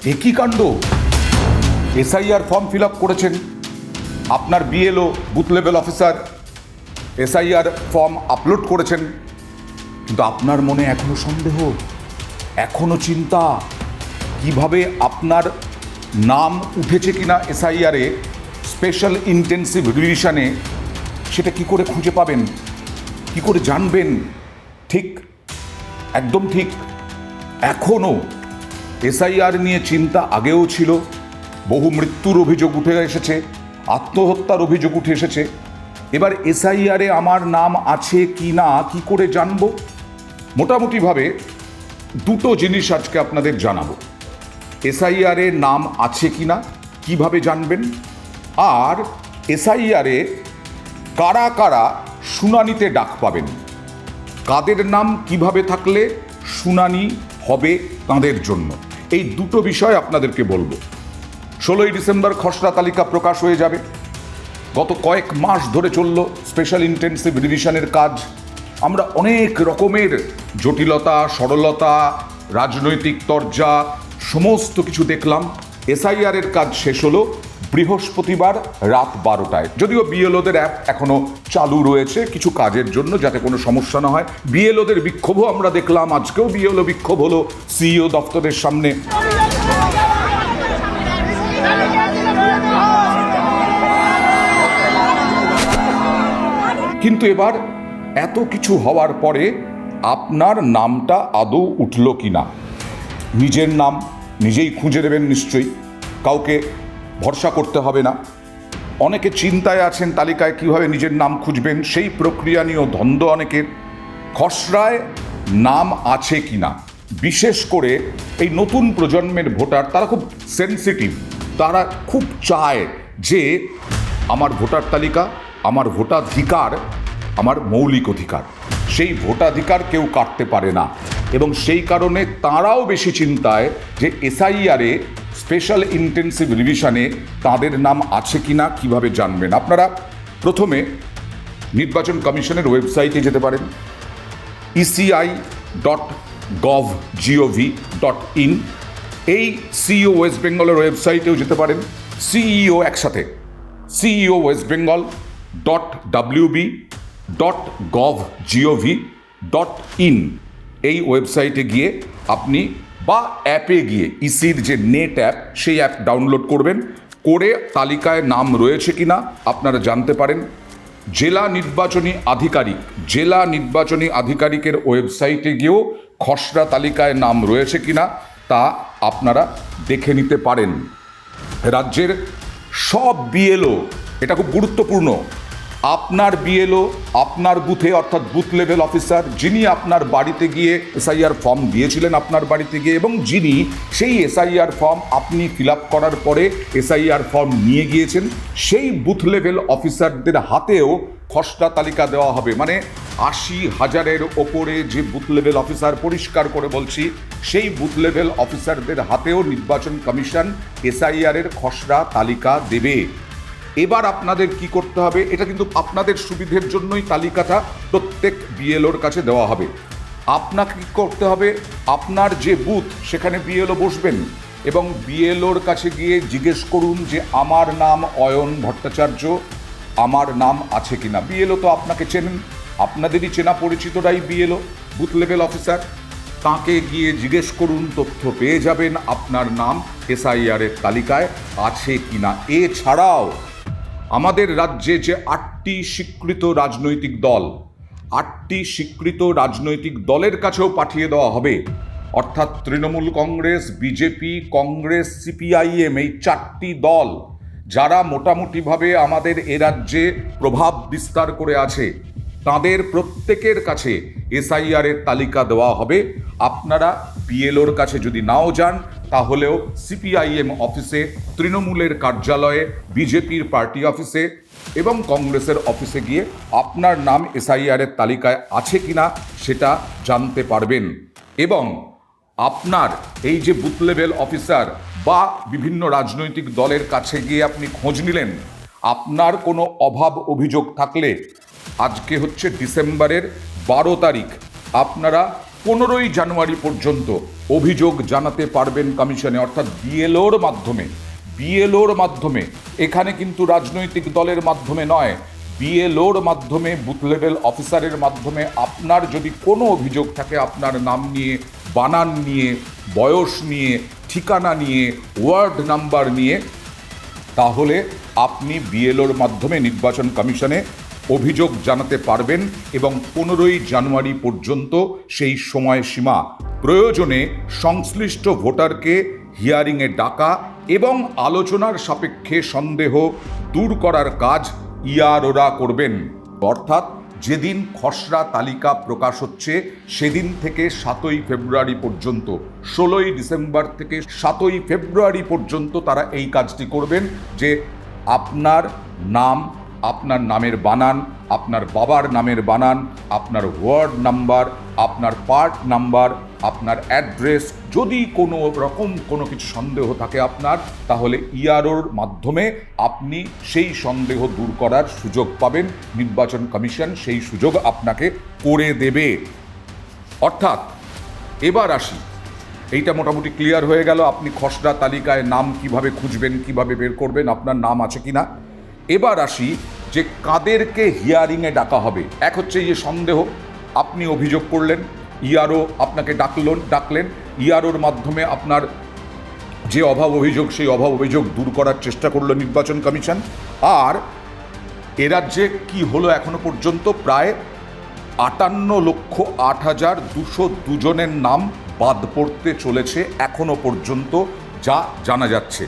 একই কাণ্ড। SIR form fill up করেছেন, আপনার BLO booth level officer SIR form upload করেছেন, কিন্তু আপনার মনে এখনো সন্দেহ, এখনো চিন্তা, কিভাবে আপনার নাম উঠেছে কিনা এসআইআরে স্পেশাল ইন্টেন্সিভ রিভিশনে, সেটা কি করে খুঁজে পাবেন, কি করে জানবেন? ঠিক, একদম ঠিক। এখনও এসআইআর নিয়ে চিন্তা আগেও ছিল, বহু মৃত্যুর অভিযোগ উঠে এসেছে, আত্মহত্যার অভিযোগ উঠে এসেছে। এবার এসআইআরে আমার নাম আছে কি না কি করে জানবো? মোটামুটিভাবে দুটো জিনিস আজকে আপনাদের জানাবো। এসআইআরে নাম আছে কি না কীভাবে জানবেন, আর এসআইআরে কারা কারা শুনানিতে ডাক পাবেন, কাদের নাম কিভাবে থাকলে শুনানি হবে তাদের জন্য, এই দুটো বিষয় আপনাদেরকে বলবো। 16ই ডিসেম্বর খসড়া তালিকা প্রকাশ হয়ে যাবে। গত কয়েক মাস ধরে চলল স্পেশাল ইন্টেন্সিভ রিভিশনের কাজ। আমরা অনেক রকমের জটিলতা, সরলতা, রাজনৈতিক তরজা সমস্ত কিছু দেখলাম। এসআইআরের কাজ শেষ হলো বৃহস্পতিবার রাত 12টায়। যদিও বিএলওদের অ্যাপ এখনও চালু রয়েছে কিছু কাজের জন্য, যাতে কোনো সমস্যা না হয়। বিএলওদের বিক্ষোভও আমরা দেখলাম, আজকেও বিএলও বিক্ষোভ হলো সিইও দপ্তরের সামনে। কিন্তু এবার এত কিছু হওয়ার পরে আপনার নামটা আদৌ উঠল কি না, নিজের নাম নিজেই খুঁজে নেবেন নিশ্চয়ই, কাউকে ভরসা করতে হবে না। অনেকে চিন্তায় আছেন তালিকায় কীভাবে নিজের নাম খুঁজবেন, সেই প্রক্রিয়া নিয়েও দ্বন্দ্ব অনেকের। খসড়ায় নাম আছে কি না, বিশেষ করে এই নতুন প্রজন্মের ভোটার, তারা খুব সেন্সিটিভ, তারা খুব চায় যে আমার ভোটার তালিকা, আমার ভোটাধিকার আমার মৌলিক অধিকার, সেই ভোটাধিকার কেউ কাটতে পারে না। এবং সেই কারণে তাঁরাও বেশি চিন্তায় যে এসআইআরে স্পেশাল ইন্টেন্সিভ রিভিশনে তাদের নাম আছে কি না কীভাবে জানবেন। আপনারা প্রথমে নির্বাচন কমিশনের ওয়েবসাইটে যেতে পারেন, eci.gov.in। এই সিইও ওয়েস্ট বেঙ্গলের ওয়েবসাইটেও যেতে পারেন, সিইও একসাথে, ceo.wb.gov.in। এই ওয়েবসাইটে গিয়ে আপনি, বা অ্যাপে গিয়ে, ইসির যে নেট অ্যাপ, সেই অ্যাপ ডাউনলোড করবেন, করে তালিকায় নাম রয়েছে কিনা আপনারা জানতে পারেন। জেলা নির্বাচনী আধিকারিকের ওয়েবসাইটে গিয়েও খসড়া তালিকায় নাম রয়েছে কিনা তা আপনারা দেখে নিতে পারেন। রাজ্যের সব বিএলও, এটা খুব গুরুত্বপূর্ণ, আপনার বিএলও আপনার বুথে, অর্থাৎ বুথ লেভেল অফিসার, যিনি আপনার বাড়িতে গিয়ে এসআইআর ফর্ম দিয়েছিলেন আপনার বাড়িতে গিয়ে, এবং যিনি সেই এসআইআর ফর্ম আপনি ফিল আপ করার পরে এসআইআর ফর্ম নিয়ে গিয়েছেন, সেই বুথ লেভেল অফিসারদের হাতেও খসড়া তালিকা দেওয়া হবে। মানে 80,000-এর ওপরে যে বুথ লেভেল অফিসার, পরিষ্কার করে বলছি, সেই বুথ লেভেল অফিসারদের হাতেও নির্বাচন কমিশন এসআইআরের খসড়া তালিকা দেবে। এবার আপনাদের কি করতে হবে, এটা কিন্তু আপনাদের সুবিধের জন্যই তালিকাটা প্রত্যেক বিএলওর কাছে দেওয়া হবে। আপনাকে কি করতে হবে, আপনার যে বুথ সেখানে বিএলও বসবেন এবং বিএলওর কাছে গিয়ে জিজ্ঞেস করুন যে আমার নাম অয়ন ভট্টাচার্য, আমার নাম আছে কিনা। বিএলও তো আপনাকে চেনেন, আপনাদেরই চেনা পরিচিতরাই বিএলও, বুথ লেভেল অফিসার। তাকে গিয়ে জিজ্ঞেস করুন, তথ্য পেয়ে যাবেন আপনার নাম এসআইআরের তালিকায় আছে কিনা। এছাড়াও আমাদের রাজ্যে যে 8টি স্বীকৃত রাজনৈতিক দল, 8টি স্বীকৃত রাজনৈতিক দলের কাছেও পাঠিয়ে দেওয়া হবে, অর্থাৎ তৃণমূল কংগ্রেস, বিজেপি, কংগ্রেস, সিপিআইএম, এই 4টি দল যারা মোটামুটিভাবে আমাদের এ রাজ্যে প্রভাব বিস্তার করে আছে, তাদের প্রত্যেকের কাছে এসআইআরের তালিকা দেওয়া হবে। আপনারা বিএলওর কাছে যদি নাও যান, তাহলেও সিপিআইএম অফিসে, তৃণমূলের কার্যালয়ে, বিজেপির পার্টি অফিসে এবং কংগ্রেসের অফিসে গিয়ে আপনার নাম এসআইআরের তালিকায় আছে কিনা সেটা জানতে পারবেন। এবং আপনার এই যে বুথ লেভেল অফিসার বা বিভিন্ন রাজনৈতিক দলের কাছে গিয়ে আপনি খোঁজ নিলেন, আপনার কোনো অভাব অভিযোগ থাকলে আজকে হচ্ছে ডিসেম্বরের 12 তারিখ, আপনারা 15 জানুয়ারি পর্যন্ত অভিযোগ জানাতে পারবেন কমিশনে, অর্থাৎ বিএলওর মাধ্যমে। এখানে কিন্তু রাজনৈতিক দলের মাধ্যমে নয়, বিএলওর মাধ্যমে, বুথ লেভেল অফিসারের মাধ্যমে আপনার যদি কোনো অভিযোগ থাকে আপনার নাম নিয়ে, বানান নিয়ে, বয়স নিয়ে, ঠিকানা নিয়ে, ওয়ার্ড নাম্বার নিয়ে, তাহলে আপনি বিএলওর মাধ্যমে নির্বাচন কমিশনে অভিযোগ জানাতে পারবেন এবং 15 জানুয়ারি পর্যন্ত সেই সময়সীমা। প্রয়োজনে সংশ্লিষ্ট ভোটারকে হিয়ারিংয়ে ডাকা এবং আলোচনার সাপেক্ষে সন্দেহ দূর করার কাজ ইআরওরা করবেন। অর্থাৎ যেদিন খসড়া তালিকা প্রকাশ হচ্ছে সেদিন থেকে 7ই ফেব্রুয়ারি পর্যন্ত, 16ই ডিসেম্বর থেকে 7ই ফেব্রুয়ারি পর্যন্ত তারা এই কাজটি করবেন যে আপনার নাম, আপনার নামের বানান, আপনার বাবার নামের বানান, আপনার ওয়ার্ড নাম্বার, আপনার পার্ট নাম্বার, আপনার অ্যাড্রেস, যদি কোনো রকম কোনো কিছু সন্দেহ থাকে আপনার, তাহলে ইআরওর মাধ্যমে আপনি সেই সন্দেহ দূর করার সুযোগ পাবেন। নির্বাচন কমিশন সেই সুযোগ আপনাকে করে দেবে। অর্থাৎ এবার আসি, এইটা মোটামুটি ক্লিয়ার হয়ে গেল আপনি খসড়া তালিকায় নাম কিভাবে খুঁজবেন, কিভাবে বের করবেন, আপনার নাম আছে কিনা। এবার আসি যে কাদেরকে হিয়ারিংয়ে ডাকা হবে। এক হচ্ছে যে সন্দেহ, আপনি অভিযোগ করলেন, ইআরও আপনাকে ডাকলেন, ইআরওর মাধ্যমে আপনার যে অভাব অভিযোগ সেই অভাব অভিযোগ দূর করার চেষ্টা করলো নির্বাচন কমিশন। আর এ রাজ্যে কি হলো এখনো পর্যন্ত, প্রায় 58,08,202 জনের নাম বাদ পড়তে চলেছে এখনো পর্যন্ত, যা জানা যাচ্ছে।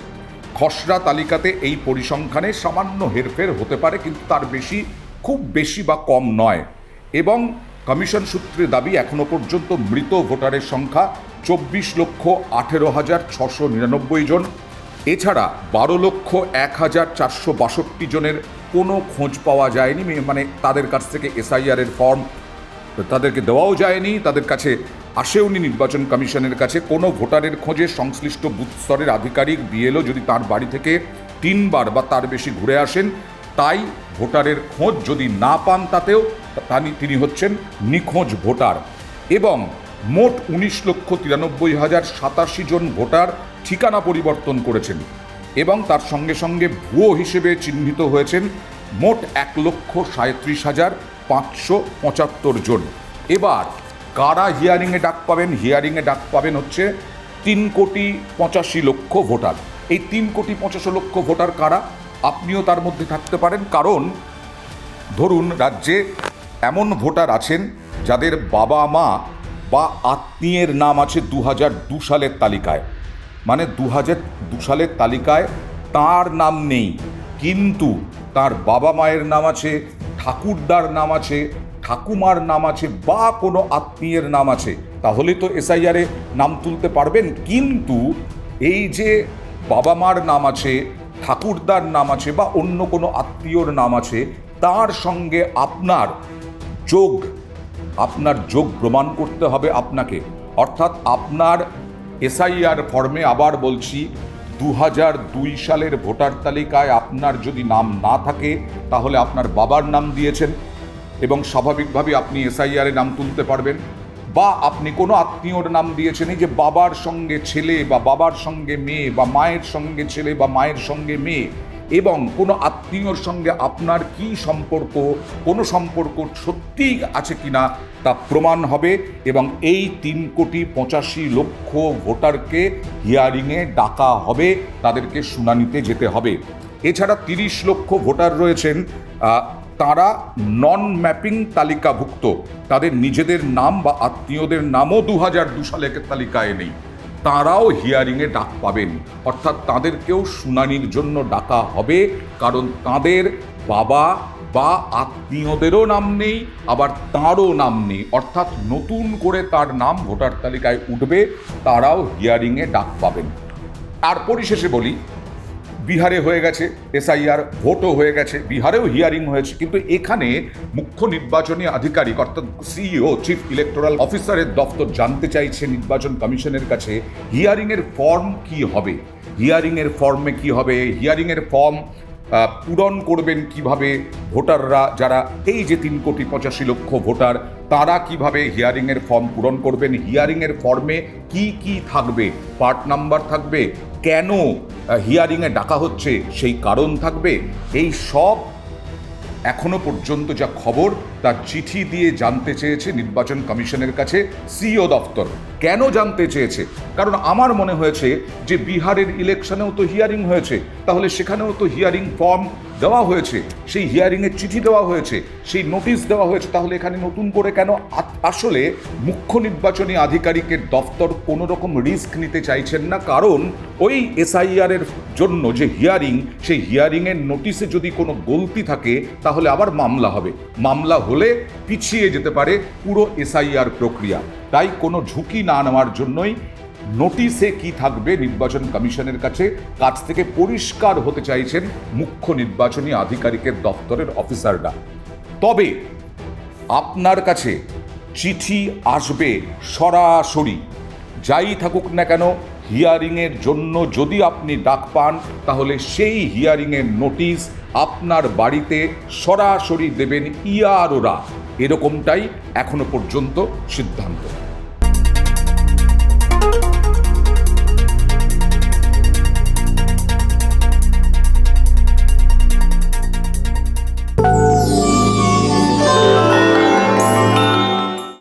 খসড়া তালিকাতে এই পরিসংখ্যানে সামান্য হেরফের হতে পারে, কিন্তু তার বেশি, খুব বেশি বা কম নয়। এবং কমিশন সূত্রে দাবি এখনো পর্যন্ত মৃত ভোটারের সংখ্যা 24,18,699 জন। এছাড়া 12,01,462 জনের কোনো খোঁজ পাওয়া যায়নি, মানে তাদের কাছ থেকে এসআইআরের ফর্ম তাদেরকে দেওয়াও যায়নি, তাদের কাছে আসেওনি নির্বাচন কমিশনের কাছে। কোনো ভোটারের খোঁজে সংশ্লিষ্ট বুথ স্তরের আধিকারিক বিএলও যদি তার বাড়ি থেকে 3 বার বা তার বেশি ঘুরে আসেন, তাই ভোটারের খোঁজ যদি না পান তাতেও তিনি হচ্ছেন নিখোঁজ ভোটার। এবং মোট 19,93,087 জন ভোটার ঠিকানা পরিবর্তন করেছেন এবং তার সঙ্গে সঙ্গে ভুয়ো হিসেবে চিহ্নিত হয়েছেন মোট 1,37,575 জন। এবার কারা হিয়ারিংয়ে ডাক পাবেন? হিয়ারিংয়ে ডাক পাবেন হচ্ছে 3,85,00,000 ভোটার। এই 3,85,00,000 ভোটার কারা? আপনিও তার মধ্যে থাকতে পারেন। কারণ ধরুন রাজ্যে এমন ভোটার আছেন যাদের বাবা মা বা আত্মীয়ের নাম আছে 2002 সালের তালিকায়, মানে 2002 সালের তালিকায় তার নাম নেই, কিন্তু তার বাবা মায়ের নাম আছে, ঠাকুরদার নাম আছে, ঠাকুমার নাম আছে, বা কোনো আত্মীয়ের নাম আছে, তাহলে তো এসআইআরে নাম তুলতে পারবেন। কিন্তু এই যে বাবা মার নাম আছে, ঠাকুরদার নাম আছে, বা অন্য কোনো আত্মীয়র নাম আছে, তার সঙ্গে আপনার যোগ প্রমাণ করতে হবে আপনাকে। অর্থাৎ আপনার এসআইআর ফর্মে, আবার বলছি, 2002 সালের ভোটার তালিকায় আপনার যদি নাম না থাকে তাহলে আপনার বাবার নাম দিয়েছেন এবং স্বাভাবিকভাবে আপনি এসআইআরে নাম তুলতে পারবেন। বা আপনি কোনো আত্মীয়র নাম দিয়েছেন, এই যে বাবার সঙ্গে ছেলে বা বাবার সঙ্গে মেয়ে বা মায়ের সঙ্গে ছেলে বা মায়ের সঙ্গে মেয়ে, এবং কোনো আত্মীয়র সঙ্গে আপনার কি সম্পর্ক, কোনো সম্পর্ক সত্যিই আছে কিনা তা প্রমাণ হবে। এবং এই 3,85,00,000 ভোটারকে হিয়ারিংয়ে ডাকা হবে, তাদেরকে শুনানিতে যেতে হবে। এছাড়া 30 লক্ষ ভোটার রয়েছেন, তারা নন ম্যাপিং তালিকাভুক্ত, তাদের নিজেদের নাম বা আত্মীয়দের নামও 2002 সালের তালিকায় নেই, তারাও হিয়ারিংয়ে ডাক পাবেন। অর্থাৎ তাদেরকেও শুনানির জন্য ডাকা হবে, কারণ তাদের বাবা বা আত্মীয়দেরও নাম নেই, আবার তাঁরও নাম নেই, অর্থাৎ নতুন করে তার নাম ভোটার তালিকায় উঠবে, তারাও হিয়ারিংয়ে ডাক পাবেন। আর পরিশেষে বলি, বিহারে হয়ে গেছে এসআইআর, ভোটও হয়ে গেছে, বিহারেও হিয়ারিং হয়েছে, কিন্তু এখানে মুখ্য নির্বাচনী আধিকারিক অর্থাৎ সিইও, চিফ ইলেকটোরাল অফিসারের দপ্তর জানতে চাইছে নির্বাচন কমিশনের কাছে হিয়ারিংয়ের ফর্ম কি হবে, হিয়ারিংয়ের ফর্মে কি হবে, হিয়ারিংয়ের ফর্ম পূরণ করবেন কিভাবে ভোটাররা, যারা এই যে 3,85,00,000 ভোটার, তারা কিভাবে হিয়ারিংয়ের ফর্ম পূরণ করবেন, হিয়ারিংয়ের ফর্মে কি কি থাকবে, পার্ট নাম্বার থাকবে, কেন হিয়ারিংয়ে ডাকা হচ্ছে সেই কারণ থাকবে, এই সব এখনো পর্যন্ত যা খবর তা চিঠি দিয়ে জানতে চেয়েছে নির্বাচন কমিশনের কাছে সিইও দফতর। কেন জানতে চেয়েছে? কারণ আমার মনে হয়েছে যে বিহারের ইলেকশনেও তো হিয়ারিং হয়েছে, তাহলে সেখানেও তো হিয়ারিং ফর্ম দেওয়া হয়েছে, সেই হিয়ারিংয়ের চিঠি দেওয়া হয়েছে, সেই নোটিশ দেওয়া হয়েছে, তাহলে এখানে নতুন করে কেন? আসলে মুখ্য নির্বাচনী আধিকারিকের দফতর কোনো রকম রিস্ক নিতে চাইছেন না, কারণ ওই এসআইআর এর জন্য যে হিয়ারিং, সেই হিয়ারিংয়ের নোটিশে যদি কোনো গলতি থাকে তাহলে আবার মামলা হবে, মামলা হলে পিছিয়ে যেতে পারে পুরো এসআইআর প্রক্রিয়া। তাই কোনো ঝুঁকি না নেওয়ার জন্যই নোটিশে কি থাকবে নির্বাচন কমিশনের কাছ থেকে পরিষ্কার হতে চাইছেন মুখ্য নির্বাচনী আধিকারিকের দপ্তরের অফিসাররা। তবে আপনার কাছে চিঠি আসবে সরাসরি, যাই থাকুক না কেন হিয়ারিংয়ের জন্য যদি আপনি ডাক পান, তাহলে সেই হিয়ারিংয়ের নোটিশ আপনার বাড়িতে সরাসরি দেবেন ইআরওরা, এরকমটাই এখনো পর্যন্ত সিদ্ধান্ত।